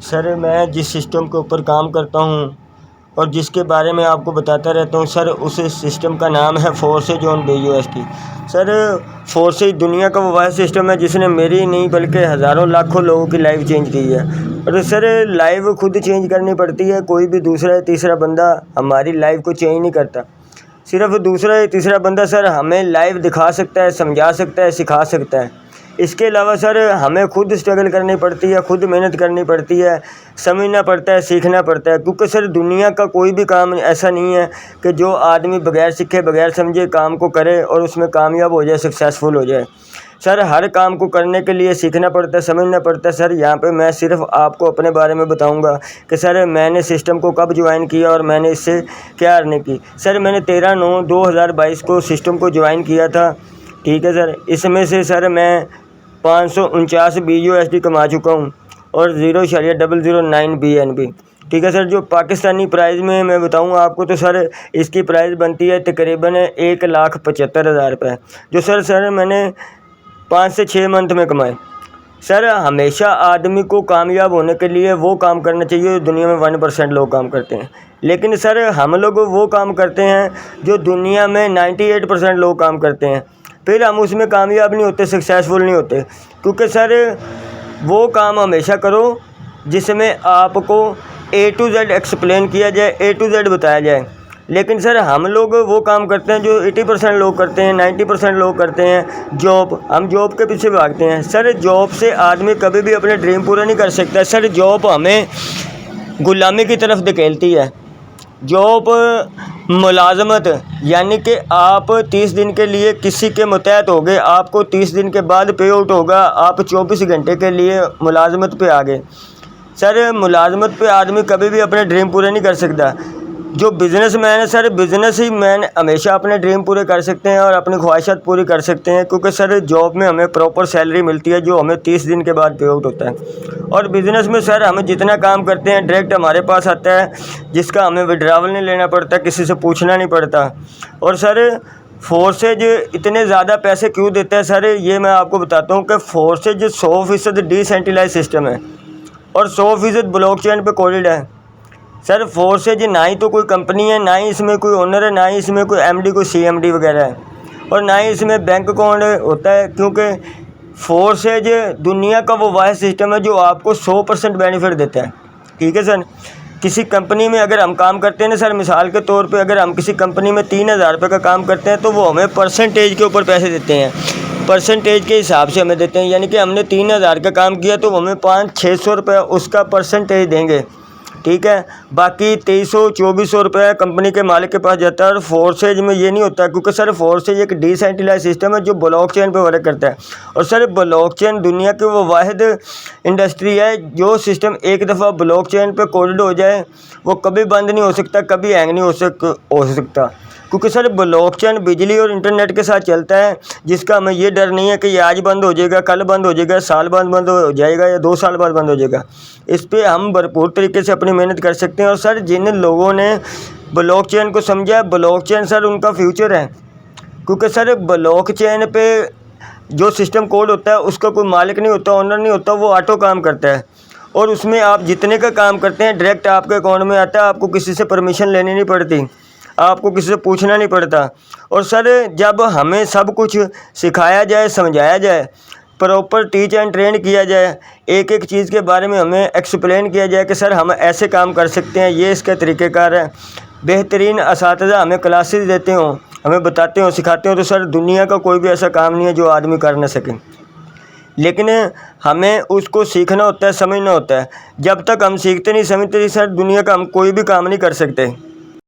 Sir मैं जिस system के ऊपर काम करता हूँ और जिसके बारे में आपको बताता रहता हूँ सर, उस सिस्टम का नाम है forces on BUSD। Sir forces दुनिया का वो वाहिद सिस्टम है जिसने मेरी नहीं बल्कि हज़ारों लाखों लोगों की लाइफ चेंज की है। और सर लाइफ खुद चेंज करनी पड़ती है, कोई भी दूसरा या तीसरा बंदा हमारी लाइफ को चेंज नहीं करता। सिर्फ दूसरा या तीसरा बंदा सर हमें लाइव दिखा सकता है, समझा सकता है, सिखा सकता है। इसके अलावा सर हमें खुद स्ट्रगल करनी पड़ती है, खुद मेहनत करनी पड़ती है, समझना पड़ता है, सीखना पड़ता है। क्योंकि सर दुनिया का कोई भी काम ऐसा नहीं है कि जो आदमी बगैर सीखे बगैर समझे काम को करे और उसमें कामयाब हो जाए, सक्सेसफुल हो जाए। सर हर काम को करने के लिए सीखना पड़ता है, समझना पड़ता है। सर यहाँ पे मैं सिर्फ आपको अपने बारे में बताऊंगा कि सर मैंने सिस्टम को कब ज्वाइन किया और मैंने इससे क्या अर्निंग की। सर मैंने 13/9/2022 को सिस्टम को ज्वाइन किया था, ठीक है सर। इसमें से सर मैं 549 BUSD कमा चुका हूँ और 0.009 BNB, ठीक है सर। जो पाकिस्तानी प्राइस में मैं बताऊँ आपको तो सर इसकी प्राइस बनती है तकरीबन 1,75,000 रुपये, जो सर मैंने 5 से 6 मंथ में कमाए। सर हमेशा आदमी को कामयाब होने के लिए वो काम करना चाहिए जो दुनिया में 1% लोग काम करते हैं। लेकिन सर हम लोग वो काम करते हैं जो दुनिया में 98% लोग काम करते हैं, फिर हम उसमें कामयाब नहीं होते, सक्सेसफुल नहीं होते। क्योंकि सर वो काम हमेशा करो जिसमें आपको A to Z एक्सप्लेन किया जाए, A to Z बताया जाए। लेकिन सर हम लोग वो काम करते हैं जो 80% लोग करते हैं, 90% लोग करते हैं, जॉब। हम जॉब के पीछे भागते हैं। सर जॉब से आदमी कभी भी अपने ड्रीम पूरा नहीं कर सकता। सर जॉब हमें गुलामी की तरफ धकेलती है। जॉब मुलाजमत यानी कि आप 30 दिन के लिए किसी के मुतहत हो गए, आपको 30 दिन के बाद पे आउट होगा, आप 24 घंटे के लिए मुलाजमत पे आ गए। सर मुलाजमत पे आदमी कभी भी अपने ड्रीम पूरे नहीं कर सकता। जो बिज़नेसमैन है सर, बिज़नेस ही मैन हमेशा अपने ड्रीम पूरे कर सकते हैं और अपनी ख्वाहिशात पूरी कर सकते हैं। क्योंकि सर जॉब में हमें प्रॉपर सैलरी मिलती है जो हमें 30 दिन के बाद पे आउट होता है। और बिज़नेस में सर हम जितना काम करते हैं डायरेक्ट हमारे पास आता है, जिसका हमें विड्रावल नहीं लेना पड़ता, किसी से पूछना नहीं पड़ता। और सर फोर्सेज इतने ज़्यादा पैसे क्यों देते हैं सर, ये मैं आपको बताता हूँ कि फोर्सेज 100% डिसेंट्रलाइज सिस्टम है और 100% ब्लॉकचेन पे कोडेड है। सर फोर्सेज ना ही तो कोई कंपनी है, ना ही इसमें कोई ओनर है, ना ही इसमें कोई MD कोई CMD वगैरह है, और ना ही इसमें बैंक अकाउंट होता है। क्योंकि फोर्सेज दुनिया का वो वाहिद सिस्टम है जो आपको 100% बेनिफिट देता है, ठीक है सर। किसी कंपनी में अगर हम काम करते हैं ना सर, मिसाल के तौर पे अगर हम किसी कंपनी में 3,000 रुपये का काम करते हैं तो वो हमें परसेंटेज के ऊपर पैसे देते हैं, परसेंटेज के हिसाब से हमें देते हैं। यानी कि हमने 3,000 का काम किया तो हमें 500-600 रुपये उसका परसेंटेज देंगे, ठीक है। बाकी 2300-2400 रुपये कंपनी के मालिक के पास जाता है। और फोर्सेज में ये नहीं होता, क्योंकि सर फोर्सेज एक डिसेंट्रलाइज सिस्टम है जो ब्लॉकचेन पे वर्क करता है। और सर ब्लॉकचेन दुनिया की वो वाहिद इंडस्ट्री है जो सिस्टम एक दफ़ा ब्लॉकचेन पे कोडेड हो जाए वो कभी बंद नहीं हो सकता, कभी हैंग नहीं हो सकता। क्योंकि सर ब्लॉकचेन बिजली और इंटरनेट के साथ चलता है, जिसका हमें ये डर नहीं है कि ये आज बंद हो जाएगा, कल बंद हो जाएगा, साल बाद बंद हो जाएगा या 2 साल बाद बंद हो जाएगा। इस पर हम भरपूर तरीके से अपनी मेहनत कर सकते हैं। और सर जिन लोगों ने ब्लॉकचेन को समझा, ब्लॉकचेन सर उनका फ्यूचर है। क्योंकि सर ब्लॉकचेन पे जो सिस्टम कोड होता है उसका कोई मालिक नहीं होता, ओनर नहीं होता, वो ऑटो काम करता है। और उसमें आप जितने का काम करते हैं डायरेक्ट आपके अकाउंट में आता है, आपको किसी से परमिशन लेनी नहीं पड़ती, आपको किसी से पूछना नहीं पड़ता। और सर जब हमें सब कुछ सिखाया जाए, समझाया जाए, प्रॉपर टीच एंड ट्रेन किया जाए, एक एक चीज़ के बारे में हमें एक्सप्लेन किया जाए कि सर हम ऐसे काम कर सकते हैं, ये इसका तरीक़ेकार है, बेहतरीन असातिज़ा हमें क्लासेस देते हों, हमें बताते हों, सिखाते हों, तो सर दुनिया का कोई भी ऐसा काम नहीं है जो आदमी कर ना सके। लेकिन हमें उसको सीखना होता है, समझना होता है। जब तक हम सीखते नहीं, समझते नहीं सर, दुनिया का हम कोई भी काम नहीं कर सकते।